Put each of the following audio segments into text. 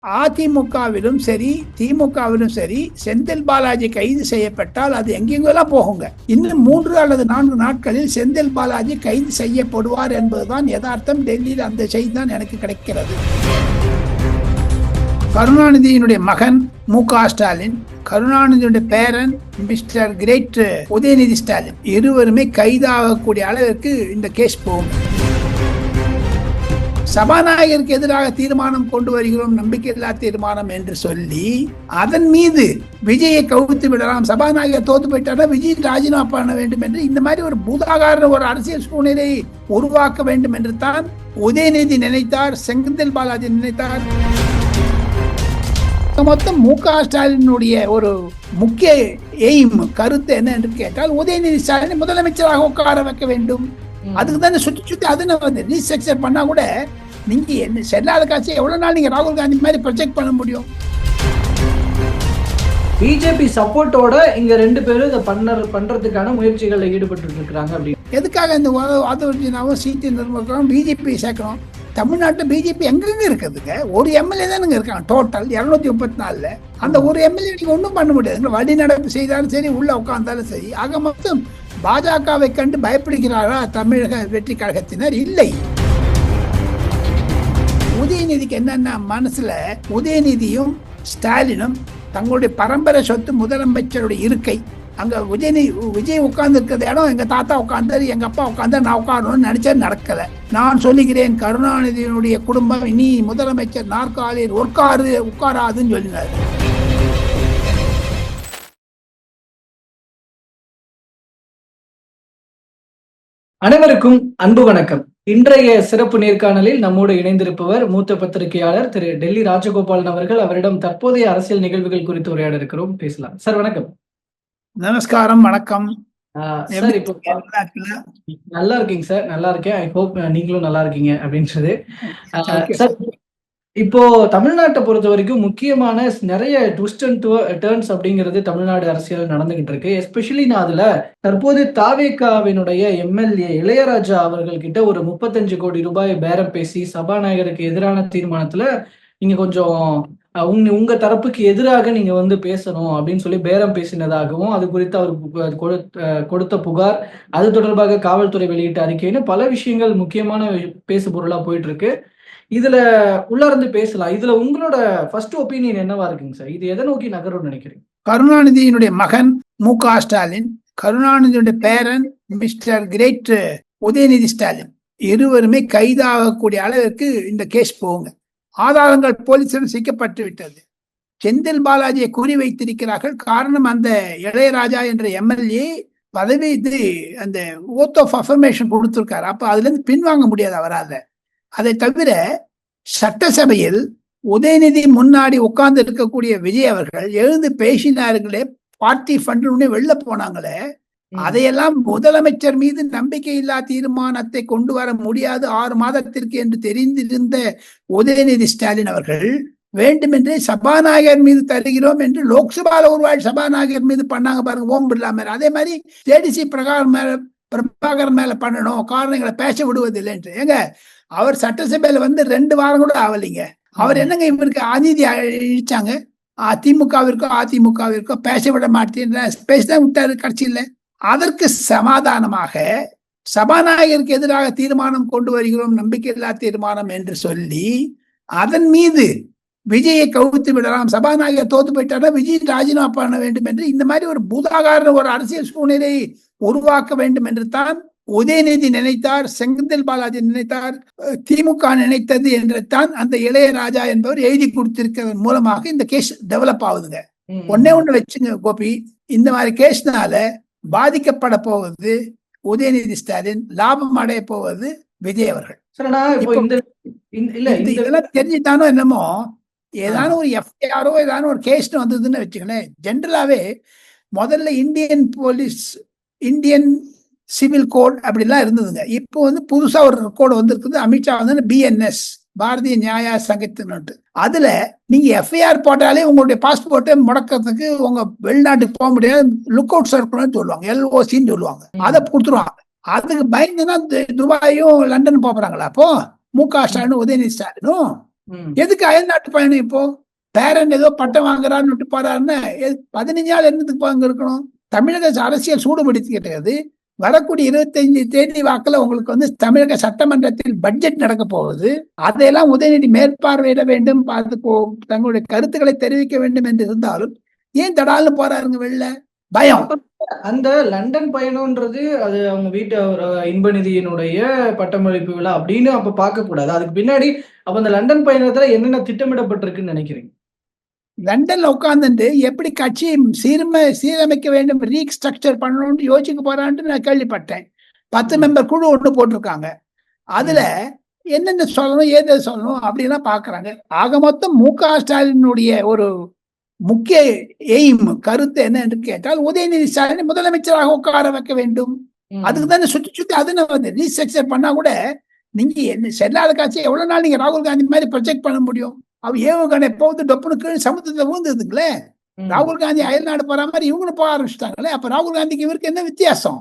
அதிமுகவிலும் சரி திமுகவிலும் சரி செந்தில் பாலாஜி கைது செய்யப்பட்டால் அது எங்கெங்கெல்லாம் போகுங்க. இன்னும் 3 அல்லது 4 நாட்களில் செந்தில் பாலாஜி கைது செய்யப்படுவார் என்பதுதான் யதார்த்தம். டெல்லியில் அந்த செய்தி தான் எனக்கு கிடைக்கிறது. கருணாநிதியினுடைய மகன் மு.க. ஸ்டாலின், கருணாநிதியுடைய பேரன் மிஸ்டர் கிரேட் உதயநிதி ஸ்டாலின் இருவருமே கைதாகக்கூடிய அளவிற்கு இந்த கேஸ் போகும். சபாநாயகருக்கு எதிராக தீர்மானம் கொண்டு வருகிறோம், நம்பிக்கையில்லா தீர்மானம் என்று சொல்லி அதன் மீது விஜயை கவுத்து விடலாம், சபாநாயகர் தோத்து போயிட்டாரா விஜய் ராஜினாமா பண்ண வேண்டும் என்று இந்த மாதிரி ஒரு பூதாகார ஒரு அரசியல் சூழ்நிலையை உருவாக்க வேண்டும் என்று தான் உதயநிதி நினைத்தார், செந்தில் பாலாஜி நினைத்தார். மொத்தம் மு.க. ஸ்டாலினுடைய ஒரு முக்கிய எய்ம் கருத்து என்ன என்று கேட்டால் உதயநிதி ஸ்டாலினை முதலமைச்சராக உட்கார வைக்க வேண்டும். அதுக்கு தானே சுத்தி அதுன்னு வந்து ரீஸ்ட்ரக்சர் பண்ணா கூட நீங்க என்ன செல்லாத காட்சி எவ்வளவு நாள் நீங்க ராகுல் காந்தி மாதிரி ப்ரொஜெக்ட் பண்ண முடியும்? பிஜேபி சப்போர்ட்டோட இங்க 2 பேரும் இதை பண்றதுக்கான முயற்சிகள்ல ஈடுபட்டு இருக்காங்க. அப்படி எதுக்காக இந்த ஆதரவு சீட்டு நிர்மாணம் பிஜேபி சேர்க்கணும்? தமிழ்நாட்டில் பிஜேபி எங்கெங்க இருக்குதுங்க? ஒரு எம்எல்ஏ தானுங்க இருக்காங்க டோட்டல் 234. அந்த ஒரு எம்எல்ஏ நீங்க ஒன்றும் பண்ண முடியாது. வழிநடப்பு செய்தாலும் சரி, உள்ள உட்கார்ந்தாலும் சரி. ஆக மொத்தம் பாஜகவை கண்டு பயப்படுகிறாரா தமிழக வெற்றி கழகத்தினர்? இல்லை. உதயநிதிக்கு என்னன்னா மனசுல உதயநிதியும் ஸ்டாலினும் தங்களுடைய பரம்பரை சொத்து முதலமைச்சருடைய இருக்கை, அங்க விஜய் உட்கார்ந்து இருக்கிற இடம் எங்க தாத்தா உட்கார்ந்தாரு, எங்க அப்பா உட்கார்ந்தாரு, நான் உட்காரணும்னு நினைச்சா நடக்கல. நான் சொல்லுகிறேன், கருணாநிதியினுடைய குடும்பம் இனி முதலமைச்சர் நாற்காலியில் உட்காராதுன்னு சொல்லினார். அனைவருக்கும் அன்பு வணக்கம். இன்றைய சிறப்பு நேர்காணலில் நம்மோடு இணைந்திருப்பவர் மூத்த பத்திரிகையாளர் திரு டெல்லி ராஜகோபாலன் அவர்கள். அவரிடம் தற்போதைய அரசியல் நிகழ்வுகள் குறித்து உரையாட இருக்கிறோம், பேசலாம். சார் வணக்கம். நமஸ்காரம். வணக்கம் சார். இப்போ நல்லா இருக்கீங்க சார்? நல்லா இருக்கேன். ஐ ஹோப் நீங்களும் நல்லா இருக்கீங்க அப்படின்றது. சார், இப்போ தமிழ்நாட்டை பொறுத்த வரைக்கும் முக்கியமான நிறைய ட்விஸ்ட் அண்ட் டர்ன்ஸ் அப்படிங்கிறது தமிழ்நாடு அரசியல் நடந்துகிட்டு இருக்கு. எஸ்பெஷலி நான் அதுல தற்போது தாவேகாவினுடைய எம்எல்ஏ இளையராஜா அவர்கள் கிட்ட ஒரு 35 கோடி ரூபாய் பேரம் பேசி சபாநாயகருக்கு எதிரான தீர்மானத்துல நீங்க கொஞ்சம் உங்க தரப்புக்கு எதிராக நீங்க வந்து பேசணும் அப்படின்னு சொல்லி பேரம் பேசினதாகவும், அது குறித்து அவர் கொடுத்த புகார், அது தொடர்பாக காவல்துறை வெளியிட்ட அறிக்கைன்னு பல விஷயங்கள் முக்கியமான பேசு பொருளா போயிட்டு இருக்கு. இதுல உள்ளார்ந்து பேசலாம். இதுல உங்களோட ஃபர்ஸ்ட் ஒப்பீனியன் என்னவா இருக்குங்க சார்? இது எதை நோக்கி நகரும் நினைக்கிறீங்க? கருணாநிதியினுடைய மகன் மு.க. ஸ்டாலின், கருணாநிதியுடைய பேரன் மிஸ்டர் கிரேட் உதயநிதி ஸ்டாலின் இருவருமே கைதாகக்கூடிய அளவிற்கு இந்த கேஸ் போகுங்க. ஆதாரங்கள் போலீசிடம் சிக்கப்பட்டு விட்டது. செந்தில் பாலாஜியை குறி வைத்திருக்கிறார்கள். காரணம், அந்த இளையராஜா என்ற எம்எல்ஏ பதவி அந்த ஓத் ஆஃப் அஃபர்மேஷன் கொடுத்திருக்காரு. அப்ப அதுல இருந்து பின்வாங்க முடியாது அவரால். அதை தவிர சட்டசபையில் உதயநிதி முன்னாடி உட்கார்ந்து இருக்கக்கூடிய விஜய் அவர்கள் எழுந்து பேசினார்களே, பார்ட்டி ஃபண்ட் வெளில போனாங்களே, அதையெல்லாம் முதலமைச்சர் மீது நம்பிக்கையில்லா தீர்மானத்தை கொண்டு வர முடியாது 6 மாதத்திற்கு என்று தெரிந்திருந்த உதயநிதி ஸ்டாலின் அவர்கள் வேண்டுமென்றே சபாநாயகர் மீது தருகிறோம் என்று லோக்சபால ஒரு வாழ் சபாநாயகர் மீது பண்ணாங்க பாருங்க, ஓம் பிர்லா மேல. அதே மாதிரி ஜேடிசி பிரபாகர் மேல பண்ணணும், காரணங்களை பேச விடுவதில்லை என்று. ஏங்க, அவர் சட்டசபையில வந்து 2 வாரம் கூட ஆகலைங்க. அவர் என்னங்க இவருக்கு அநீதி இழிச்சாங்க? அதிமுகவிற்கோ பேச விட மாட்டேன், பேசதான் விட்டாரு கட்சியில். அதற்கு சமாதானமாக சபாநாயகருக்கு எதிராக தீர்மானம் கொண்டு வருகிறோம், நம்பிக்கையில்லா தீர்மானம் என்று சொல்லி அதன் மீது விஜயை கவுத்து விடலாம், சபாநாயகர் தோத்து போயிட்டாரா விஜய் ராஜினாமா பண்ண வேண்டும் என்று இந்த மாதிரி ஒரு பூதாகார ஒரு அரசியல் சூழ்நிலையை உருவாக்க வேண்டும் என்று தான் உதயநிதி நினைத்தார், செந்தில் பாலாஜி நினைத்தார், திமுக நினைத்தது என்று தான் அந்த இளையராஜா என்பவர் எழுதி கொடுத்திருக்கிறதன் மூலமாக இந்த கேஸ் டெவலப் ஆகுதுங்க. ஒண்ணு வச்சுங்க கோபி, இந்த மாதிரி கேஸ்னால பாதிக்கப்பட போவது உதயநிதி ஸ்டாலின், லாபம் அடைய போவது விஜய் அவர்கள். இதெல்லாம் தெரிஞ்சுட்டானோ என்னமோ, ஏதான ஒரு எஃப்ஐஆரோ ஏதான ஒரு கேஸ் வந்ததுன்னு வச்சுக்கலேன். ஜென்ரலாவே முதல்ல இந்தியன் சிவில் கோட் அப்படிலாம் இருந்ததுங்க. இப்போ வந்து புதுசா ஒரு கோடு வந்திருக்குது. அமித்ஷா வந்து பிஎன்எஸ், பாரதிய நியாய சங்கத்தினு. அதுல நீங்க எஃப்ஐஆர் போட்டாலே உங்களுடைய பாஸ்போர்ட்டை முடக்கிறதுக்கு, உங்க வெளிநாட்டுக்கு போக முடியாது, லுக் அவுட் சர்க்குலர்னு சொல்லுவாங்க, LOCன்னு சொல்லுவாங்க, அதை கொடுத்துருவாங்க. அதுக்கு பயந்துதான் துபாயும் லண்டன் போறாங்களா? அப்போ மு.க. ஸ்டாலினும் உதயநிதி ஸ்டாலினும் எதுக்கு அயல்நாட்டு பயணம்? இப்போ பேரன் ஏதோ பட்டம் வாங்குறான்னு விட்டு போறாருன்னா 15 நாள் என்னத்துக்கு அங்க இருக்கணும்? தமிழக அரசியல் சூடுபிடித்துக்கிட்டது. வரக்கூடிய 25 தேதி வாக்குல உங்களுக்கு வந்து தமிழக சட்டமன்றத்தில் பட்ஜெட் நடக்க போகுது. அதையெல்லாம் உதயநிதி மேற்பார்வையிட வேண்டும், பார்த்து தங்களுடைய கருத்துக்களை தெரிவிக்க வேண்டும் என்று இருந்தாலும் ஏன் தடால்னு போறாருங்க வெளில? பயம். அந்த லண்டன் பயணம்ன்றது அது அவங்க வீட்டு இன்பநிதியினுடைய பட்டமளிப்பு விழா அப்படின்னு அப்ப பார்க்க கூடாது. அதுக்கு பின்னாடி அப்ப அந்த லண்டன் பயணத்துல என்னென்ன திட்டமிடப்பட்டிருக்குன்னு நினைக்கிறீங்க? லண்டன்ல உட்கார்ந்துட்டு எப்படி கட்சியை சீரமைக்க வேண்டும், ரீஸ்ட்ரக்சர் பண்ணணும்னு யோசிக்க போறான்ட்டு நான் கேள்விப்பட்டேன். 10 மெம்பர் குழு ஒன்று போட்டிருக்காங்க. அதுல என்னென்ன சொல்லணும், ஏது சொல்லணும் அப்படின்னா பாக்குறாங்க. ஆக மொத்தம் மு.க. ஸ்டாலினுடைய ஒரு முக்கிய எய்ம், கருத்து என்ன என்று கேட்டால், உதயநிதி ஸ்டாலினை முதலமைச்சராக உட்கார வைக்க வேண்டும். அதுக்கு தானே சுத்தி அது வந்து ரீஸ்ட்ரக்சர் பண்ணா கூட நீங்க என்ன செல்லாத காட்சி எவ்வளவு நாள் நீங்க ராகுல் காந்தி மாதிரி ப்ரொஜெக்ட் பண்ண முடியும்? அவ ஏவுகணை போகுது, டொப்புனுக்கு சமுத்திரத்தை ஊந்துதுங்களே. ராகுல் காந்தி அயல்நாடு போற மாதிரி இவங்களும் போக ஆரம்பிச்சுட்டாங்களே. அப்ப ராகுல் காந்திக்கு இவருக்கு என்ன வித்தியாசம்?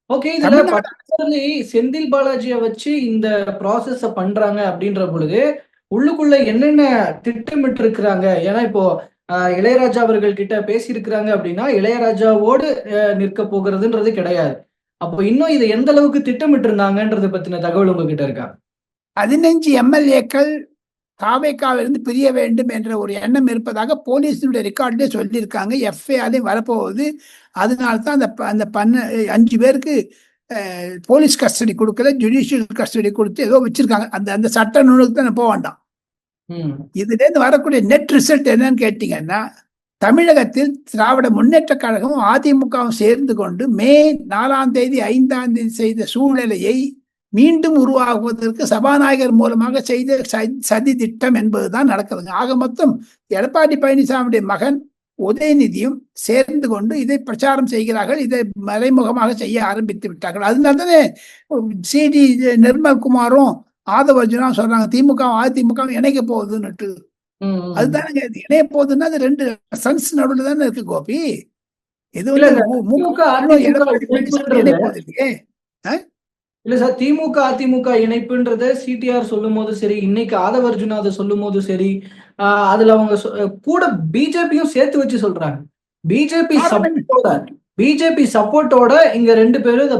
ஓகே, இதுல செந்தில் பாலாஜியை வச்சு இந்த ப்ராசஸ பண்றாங்க அப்படின்ற பொழுது உள்ளுக்குள்ள என்னென்ன திட்டமிட்டு இருக்கிறாங்க? ஏன்னா இப்போ இளையராஜா அவர்கள் கிட்ட பேசியிருக்கிறாங்க அப்படின்னா இளையராஜாவோடு நிற்க போகிறதுன்றது கிடையாது. அப்போ இன்னும் இதை எந்த அளவுக்கு திட்டமிட்டு இருந்தாங்கன்றதை பத்தின தகவல் உங்ககிட்ட இருக்கா? 15 எம்எல்ஏக்கள் தாவேக்காவிலிருந்து பிரிய வேண்டும் என்ற ஒரு எண்ணம் இருப்பதாக போலீஸினுடைய ரெக்கார்ட்லேயே சொல்லியிருக்காங்க. எஃப்ஐஆர்லேயும் வரப்போகுது. அதனால்தான் அந்த 5 பேருக்கு போலீஸ் கஸ்டடி கொடுக்கல, ஜுடிஷியல் கஸ்டடி கொடுத்து ஏதோ வச்சிருக்காங்க. அந்த சட்ட நூலுக்கு தான் போக வேண்டாம். இதுல இருந்து வரக்கூடிய நெட் ரிசல்ட் என்னன்னு கேட்டீங்கன்னா, தமிழகத்தில் திராவிட முன்னேற்ற கழகமும் அதிமுகவும் சேர்ந்து கொண்டு மே 4ஆம் தேதி 5ஆம் தேதி செய்த சூழ்நிலையை மீண்டும் உருவாகுவதற்கு சபாநாயகர் மூலமாக செய்த சதி திட்டம் என்பதுதான் நடக்குதுங்க. ஆக மொத்தம் எடப்பாடி பழனிசாமியுடைய மகன் உதயநிதியும் சேர்ந்து கொண்டு இதை பிரச்சாரம் செய்கிறார்கள். இதை மறைமுகமாக செய்ய ஆரம்பித்து விட்டார்கள். அதனால்தானே சிடி நிர்மல்குமாரும் ஆதவர்ஜுனா சொல்றாங்க திமுக அதிமுக இணைக்க போகுதுன்னுட்டு. அதுதானே இணைய போகுதுன்னா அது 2 சன்ஸ் நடுவில் தானே இருக்கு கோபி. இது வந்து இல்ல சார், திமுக அதிமுக இணைப்புன்றத சிடிஆர் சொல்லும் போது சரி, இன்னைக்கு ஆதவர்ஜுனா அதை சொல்லும் போது சரி, அதுல அவங்க கூட பிஜேபியும் சேர்த்து வச்சு சொல்றாங்க. பிஜேபி சப்போர்ட்டோட இங்க 2 பேரும் இதை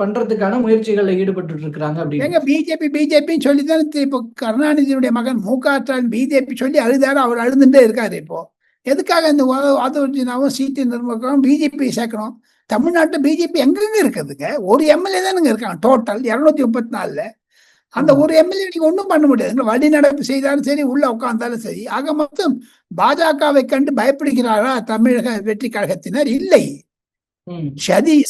பண்றதுக்கான முயற்சிகள்ல ஈடுபட்டு இருக்காங்க. அப்படின்னு பிஜேபின்னு சொல்லிதான் இப்போ கருணாநிதியுடைய மகன் மு.க. ஸ்டாலின் பிஜேபி சொல்லி அழுதாரு. அவர் அழுதுட்டே இருக்காரு. இப்போ எதுக்காக இந்த ஆதவர்ஜுனாவும் சிடி நிர்மலும் பிஜேபி சேர்க்கணும்? தமிழ்நாட்டில் பிஜேபி எங்கெங்க இருக்குதுங்க? ஒரு எம்எல்ஏ தானுங்க இருக்காங்க டோட்டல் 234ல. அந்த ஒரு எம்எல்ஏ நீங்க ஒன்றும் பண்ண முடியாது. வழிநடப்பு செய்தாலும் சரி, உள்ள உட்கார்ந்தாலும் சரி. ஆக மொத்தம் பாஜகவை கண்டு பயப்படுகிறாரா தமிழக வெற்றி கழகத்தினர்? இல்லை.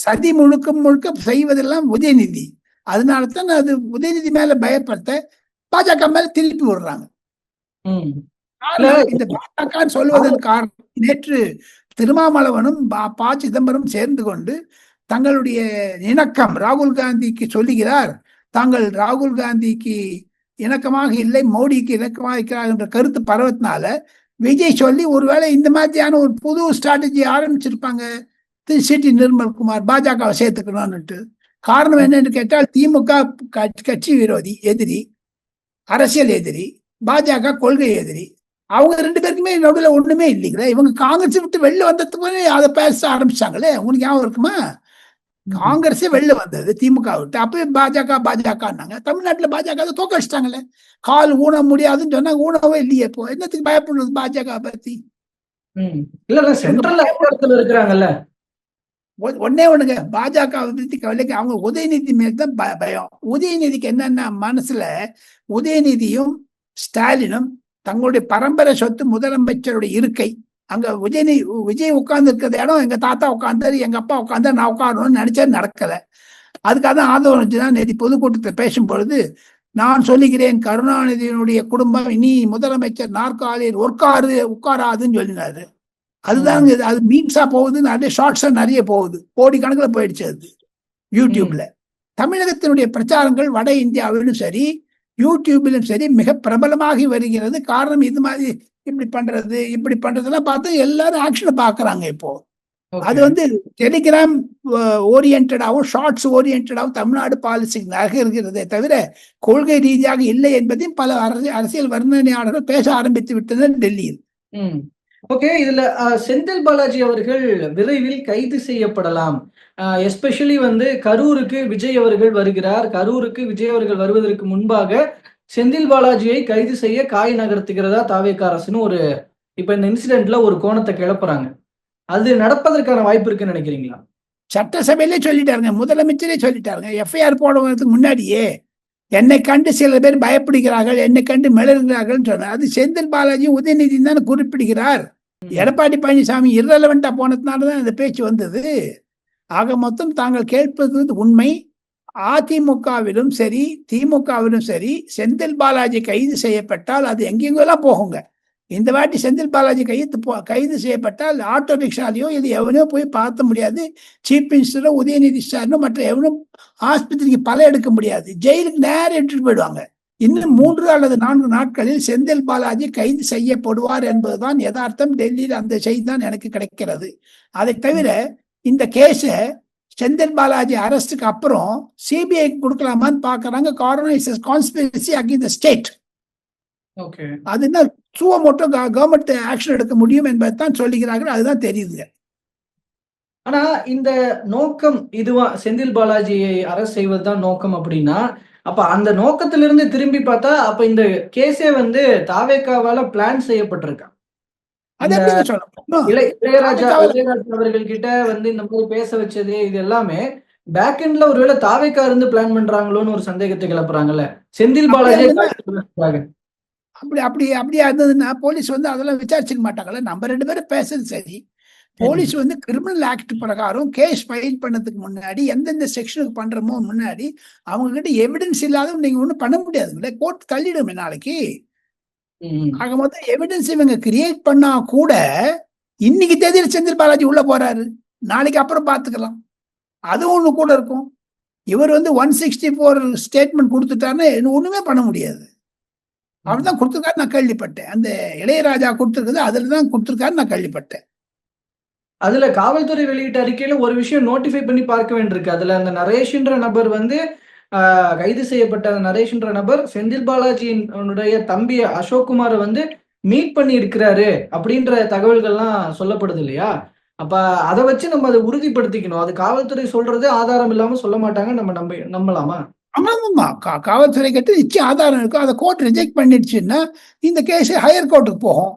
சதி முழுக்க செய்வதெல்லாம் உதயநிதி. அதனாலதான் அது உதயநிதி மேல பயப்படுத்த பாஜக மேல திருப்பி விடுறாங்க. இந்த பாஜக சொல்வதன் காரணம், நேற்று திருமாவளவனும் ப. சிதம்பரம் சேர்ந்து கொண்டு தங்களுடைய இணக்கம் ராகுல் காந்திக்கு சொல்லுகிறார். தாங்கள் ராகுல் காந்திக்கு இணக்கமாக இல்லை, மோடிக்கு இணக்கமாக இருக்கிறார் என்ற கருத்து பரவத்தினால விஜய் சொல்லி ஒருவேளை இந்த மாதிரியான ஒரு புது ஸ்ட்ராட்டஜி ஆரம்பிச்சிருப்பாங்க. சிடி நிர்மல்குமார் பாஜகவை சேர்த்துக்கணும்னுட்டு. காரணம் என்னன்னு கேட்டால் திமுக கட்சி விரோதி, எதிரி, அரசியல் எதிரி, பாஜக கொள்கை எதிரி. அவங்க 2 பேருக்குமே நடுவில் ஒண்ணுமே இல்லைங்களே. இவங்க காங்கிரஸ் விட்டு வெளில வந்ததுக்கு அதை பேச ஆரம்பிச்சாங்களே. உங்களுக்கு ஞாபகம் இருக்குமா? காங்கிரஸே வெளில வந்தது திமுக விட்டு. அப்பவே பாஜகன்னாங்க. தமிழ்நாட்டுல பாஜக தோக்கடிச்சிட்டாங்களே. கால் ஊன முடியாதுன்னு சொன்னா ஊனவே இல்லையே. இப்போ என்னத்துக்கு பயப்படுறது பாஜக பத்தி? ஒன்னே ஒண்ணுங்க, பாஜக பத்தி கவலைக்கு அவங்க உதயநிதி மேல்தான் பயம். உதயநிதிக்கு என்னன்னா மனசுல உதயநிதியும் ஸ்டாலினும் தங்களுடைய பரம்பரை சொத்து முதலமைச்சருடைய இருக்கை. அங்க விஜய் உட்கார்ந்து இருக்கிற இடம் எங்க தாத்தா உட்கார்ந்தாரு, எங்க அப்பா உட்கார்ந்தாரு, நான் உட்காரணும்னு நினைச்சா நடக்கல. அதுக்காக தான் ஆதவர்ஜுனா நேற்று பொதுக்கூட்டத்தில் பேசும் பொழுது நான் சொல்லுகிறேன், கருணாநிதியினுடைய குடும்பம் இனி முதலமைச்சர் நாற்காலியில் உட்காராதுன்னு சொல்லினாரு. அதுதான் அது மீம்ஸா போகுது, நிறைய ஷார்ட்ஸா நிறைய போகுது, கோடிக்கணக்கில் போயிடுச்சு அது யூடியூப்ல. தமிழகத்தினுடைய பிரச்சாரங்கள் வட இந்தியாவிலும் சரி யூடியூபிலும் சரி மிக பிரபலமாகி வருகிறது. காரணம் இது மாதிரி இப்படி பண்றதெல்லாம் பார்த்து எல்லாரும் ஆக்ஷனை பாக்குறாங்க. இப்போ அது வந்து டெலிகிராம் ஓரியன்டாவும் ஷார்ட்ஸ் ஓரியன்டாவும் தமிழ்நாடு பாலிசி நகர்கிறதே தவிர கொள்கை ரீதியாக இல்லை என்பதையும் பல அரசியல் வர்ணனையாளர்கள் பேச ஆரம்பித்து விட்டனர் டெல்லியில். ஓகே, இதுல செந்தில் பாலாஜி அவர்கள் விரைவில் கைது செய்யப்படலாம். எஸ்பெஷலி வந்து கரூருக்கு விஜய் அவர்கள் வருகிறார். கரூருக்கு விஜய் அவர்கள் வருவதற்கு முன்பாக செந்தில் பாலாஜியை கைது செய்ய காய் நகர்த்துகிறதா தாவேகா அரசுன்னு ஒரு இப்ப இந்த இன்சிடென்ட்ல ஒரு கோணத்தை கிளப்புறாங்க. அது நடப்பதற்கான வாய்ப்பு இருக்குன்னு நினைக்கிறீங்களா? சட்டசபையிலே சொல்லிட்டாருங்க, முதலமைச்சரே சொல்லிட்டாருங்க. எஃப்ஐஆர் போடுவதற்கு முன்னாடியே என்னை கண்டு சில பேர் பயப்படுகிறார்கள், என்னை கண்டு மிளறுகிறார்கள் சொன்னார். அது செந்தில் பாலாஜி உதயநிதி தானே குறிப்பிடுகிறார். எடப்பாடி பழனிசாமி இரலவெண்டா போனதுனாலதான் இந்த பேச்சு வந்தது. ஆக மொத்தம் தாங்கள் கேட்பது உண்மை. அதிமுகவிலும் சரி திமுகவிலும் சரி செந்தில் பாலாஜி கைது செய்யப்பட்டால் அது எங்கெங்கெல்லாம் போகுங்க. இந்த வாட்டி செந்தில் பாலாஜி கைது செய்யப்பட்டால் ஆட்டோ ரிக்ஷாலையோ இது எவனோ போய் பார்த்த முடியாது. சீஃப் மினிஸ்டரோ உதயநிதி ஸ்டாலினோ மற்ற எவனும் ஆஸ்பத்திரிக்கு பல எடுக்க முடியாது. ஜெயிலுக்கு நேரம் எடுத்துட்டு போயிடுவாங்க. இன்னும் 3 அல்லது 4 நாட்களில் செந்தில் பாலாஜி கைது செய்யப்படுவார் என்பதுதான் யதார்த்தம். டெல்லியில் அந்த செய்தி தான் எனக்கு கிடைக்கிறது. அதை தவிர இந்த கேஸ செந்தில் பாலாஜி அரெஸ்டுக்கு அப்புறம் சிபிஐ கொடுக்கலாமான்னு பாக்குறாங்க. Conspiracy against the state. அதுனா மட்டும் கவர்மெண்ட் ஆக்ஷன் எடுக்க முடியும் என்பதுதான் சொல்லுகிறார்கள். அதுதான் தெரியுது. ஆனா இந்த நோக்கம் இதுவா செந்தில் பாலாஜியை அரெஸ்ட் செய்வதுதான் நோக்கம் அப்படின்னா, அப்ப அந்த நோக்கத்திலிருந்து திரும்பி பார்த்தா அப்ப இந்த கேஸே வந்து தாவேகாவால பிளான் செய்யப்பட்டிருக்கா? இளையராஜா அவர்கள் கிட்ட வந்து இந்த மாதிரி பேச வச்சது இது எல்லாமே பேக் எண்ட்ல ஒருவேளை தாவேகா இருந்து பிளான் பண்றாங்களோன்னு ஒரு சந்தேகத்தை கிளப்புறாங்கல்ல செந்தில் பாலாஜி. அப்படியே இருந்ததுன்னா போலீஸ் வந்து அதெல்லாம் விசாரிச்சுக்க மாட்டாங்கல்ல. நம்ம 2 பேரும் பேசுறது சரி. போலீஸ் வந்து கிரிமினல் ஆக்ட் பிரகாரம் கேஸ் ஃபைல் பண்ணதுக்கு முன்னாடி எந்தெந்த செக்ஷனுக்கு பண்றமோ முன்னாடி அவங்க கிட்ட எவிடன்ஸ் இல்லாத நீங்க ஒண்ணும் பண்ண முடியாது. கோர்ட் தள்ளிடுமே நாளைக்கு. ஆக மொத்தம் எவிடன்ஸ் இவங்க கிரியேட் பண்ணா கூட இன்னைக்கு தேதியில் செந்தில் பாலாஜி உள்ள போறாரு, நாளைக்கு அப்புறம் பாத்துக்கலாம். அது ஒண்ணு கூட இருக்கும். இவர் வந்து 164 ஸ்டேட்மெண்ட் கொடுத்துட்டாருன்னா ஒண்ணுமே பண்ண முடியாது. அவர்தான் கொடுத்துருக்காரு நான் கேள்விப்பட்டேன். அந்த இளையராஜா கொடுத்துருக்குது அதுலதான் கொடுத்துருக்காரு நான் கேள்விப்பட்டேன். அதுல காவல்துறை வெளியிட்ட அறிக்கையில ஒரு விஷயம் நோட்டிஃபை பண்ணி பார்க்க வேண்டியிருக்கு. அதுல அந்த நரேஷ்ன்ற நபர் வந்து கைது செய்யப்பட்ட நரேஷ்ன்ற நபர் செந்தில் பாலாஜியினுடைய தம்பி அசோக்குமாரை வந்து மீட் பண்ணி இருக்கிறாரு அப்படின்ற தகவல்கள்லாம் சொல்லப்படுது இல்லையா? அப்ப அதை வச்சு நம்ம அதை உறுதிப்படுத்திக்கணும். அது காவல்துறை சொல்றது ஆதாரம் இல்லாம சொல்ல மாட்டாங்க. நம்ம நம்பலாமா? ஆமாமா, காவல்துறை கிட்ட நிச்சயம் ஆதாரம் இருக்கும். அதை கோர்ட் ரிஜெக்ட் பண்ணிடுச்சுன்னா இந்த கேஸ் ஹையர் கோர்ட்டுக்கு போகும்.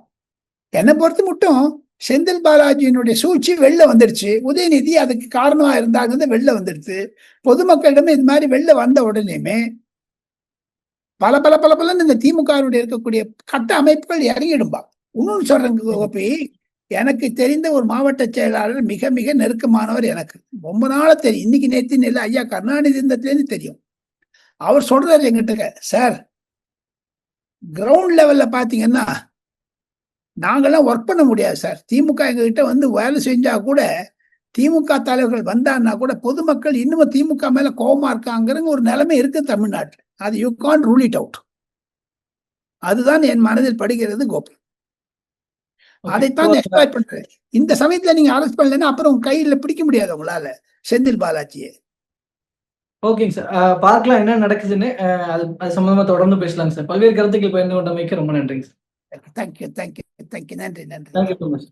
என்னை பொறுத்து மட்டும் செந்தில் பாலாஜியினுடைய சூழ்ச்சி வெளில வந்துடுச்சு. உதயநிதி அதுக்கு காரணமா இருந்தாங்க வெளில வந்துடுச்சு. பொதுமக்களிடமே இது மாதிரி வெளில வந்த உடனேயுமே பல இந்த திமுகவுடைய இருக்கக்கூடிய கட்ட அமைப்புகள் இறங்கிடும்பா. இன்னொன்னு சொல்றேங்க கோபி, எனக்கு தெரிந்த ஒரு மாவட்ட செயலாளர் மிக மிக நெருக்கமானவர். எனக்கு ரொம்ப நாளா தெரியும். இன்னைக்கு நேத்து இல்லை, ஐயா கருணாநிதி இருந்ததுலேருந்து தெரியும். அவர் சொல்றாரு எங்கிட்ட, சார் கிரவுண்ட் லெவல்ல பாத்தீங்கன்னா நாங்கெல்லாம் ஒர்க் பண்ண முடியாது சார். திமுக எங்ககிட்ட வந்து வேலை செஞ்சா கூட திமுக தலைவர்கள் வந்தான்னா கூட பொதுமக்கள் இன்னும் திமுக மேல கோபமா இருக்காங்கிற ஒரு நிலைமை இருக்கு தமிழ்நாட்டில். அது you can't rule it out. அதுதான் என் மனதில் படுகிறது கோபி. அதைத்தான் எக்ஸ்பெக்ட் பண்றேன். இந்த சமயத்துல நீங்க அரெஸ்ட் பண்ணலன்னா அப்புறம் கையில பிடிக்க முடியாது உங்களால செந்தில் பாலாஜியை. ஓகேங்க சார், பார்க்கலாம் என்ன நடக்குதுன்னு. அது சம்பந்தமா தொடர்ந்து பேசலாங்க சார். பல்வேறு கருத்துக்கள் பகிர்ந்து கொண்டமைக்கு ரொம்ப நன்றிங்க சார். தேங்க்யூ. நன்றி. Thank you so much.